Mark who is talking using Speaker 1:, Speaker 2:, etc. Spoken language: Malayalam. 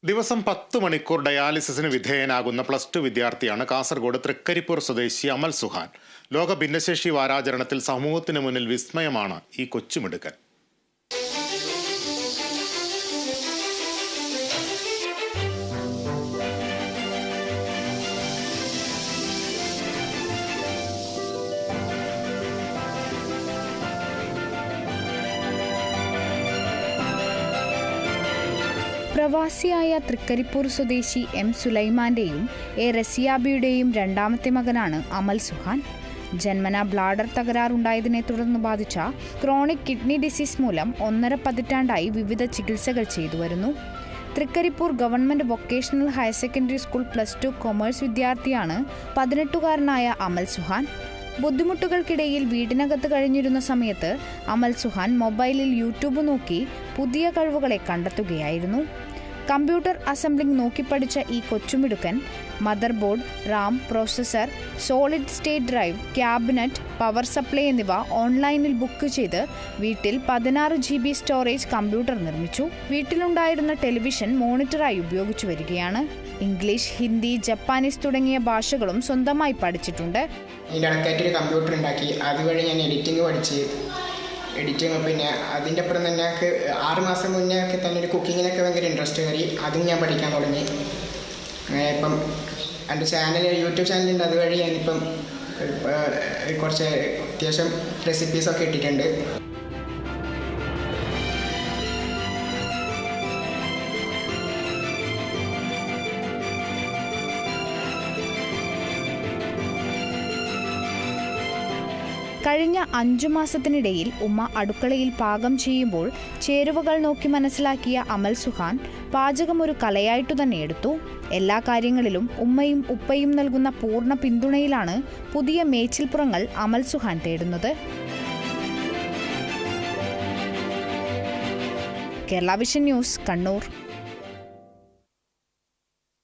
Speaker 1: ദിവസം 10 മണിക്കൂർ ഡയാലിസിസിന് വിധേയനാകുന്ന +2 വിദ്യാർത്ഥിയാണ് കാസർഗോഡ് തൃക്കരിപ്പൂർ സ്വദേശി അമൽ സുഹാൻ. ലോക ഭിന്നശേഷി വാരാചരണത്തിൽ സമൂഹത്തിന് മുന്നിൽ വിസ്മയമാണ് ഈ കൊച്ചുമിടുക്കൻ.
Speaker 2: പ്രവാസിയായ തൃക്കരിപ്പൂർ സ്വദേശി എം സുലൈമാന്റെയും റസിയാബിയുടെയും രണ്ടാമത്തെ മകനാണ് അമൽ സുഹാൻ. ജന്മനാ ബ്ലാഡർ തകരാറുണ്ടായതിനെ തുടർന്ന് ബാധിച്ച ക്രോണിക് കിഡ്നി ഡിസീസ് മൂലം 1.5 പതിറ്റാണ്ടായി വിവിധ ചികിത്സകൾ ചെയ്തുവരുന്നു. Thrikkaripur government vocational higher secondary school +2 commerce വിദ്യാർത്ഥിയാണ് 18-കാരനായ അമൽ സുഹാൻ. ബുദ്ധിമുട്ടുകൾക്കിടയിൽ വീടിനകത്ത് കഴിഞ്ഞിരുന്ന സമയത്ത് അമൽ സുഹാൻ മൊബൈലിൽ യൂട്യൂബ് നോക്കി പുതിയ കഴിവുകളെ കണ്ടെത്തുകയായിരുന്നു. കമ്പ്യൂട്ടർ അസംബ്ലിംഗ് നോക്കിപ്പഠിച്ച ഈ കൊച്ചുമിടുക്കൻ mother board, ram, processor, solid state drive, cabinet, power supply എന്നിവ ഓൺലൈനിൽ ബുക്ക് ചെയ്ത് വീട്ടിൽ 16 GB സ്റ്റോറേജ് കമ്പ്യൂട്ടർ നിർമ്മിച്ചു. വീട്ടിലുണ്ടായിരുന്ന ടെലിവിഷൻ മോണിറ്ററായി ഉപയോഗിച്ചു വരികയാണ്. ഇംഗ്ലീഷ്, ഹിന്ദി, ജപ്പാനീസ് തുടങ്ങിയ ഭാഷകളും സ്വന്തമായി പഠിച്ചിട്ടുണ്ട്.
Speaker 3: ഇതിൻ്റെ കമ്പ്യൂട്ടർ ഉണ്ടാക്കി, അതുവഴി ഞാൻ എഡിറ്റിംഗ് പഠിച്ച് പിന്നെ അതിൻ്റെ അപ്പുറം തന്നെ 6 മാസം മുന്നേ ഒക്കെ തന്നെ ഒരു കുക്കിങ്ങിനൊക്കെ ഭയങ്കര ഇൻട്രസ്റ്റ് കയറി. അതും ഞാൻ പഠിക്കാൻ തുടങ്ങി. ഇപ്പം എൻ്റെ യൂട്യൂബ് ചാനലുണ്ട്. അതുവഴി ഞാനിപ്പം കുറച്ച് അത്യാവശ്യം റെസിപ്പീസൊക്കെ ഇട്ടിട്ടുണ്ട്.
Speaker 2: കഴിഞ്ഞ 5 മാസത്തിനിടയിൽ ഉമ്മ അടുക്കളയിൽ പാകം ചെയ്യുമ്പോൾ ചേരുവകൾ നോക്കി മനസ്സിലാക്കിയ അമൽ സുഹാൻ പാചകം ഒരു കലയായിട്ടു തന്നെ എടുത്തു. എല്ലാ കാര്യങ്ങളിലും ഉമ്മയും ഉപ്പയും നൽകുന്ന പൂർണ്ണ പിന്തുണയിലാണ് പുതിയ മേച്ചിൽപ്പുറങ്ങൾ അമൽ സുഹാൻ തേടുന്നത്. Kerala vision news, Kannur.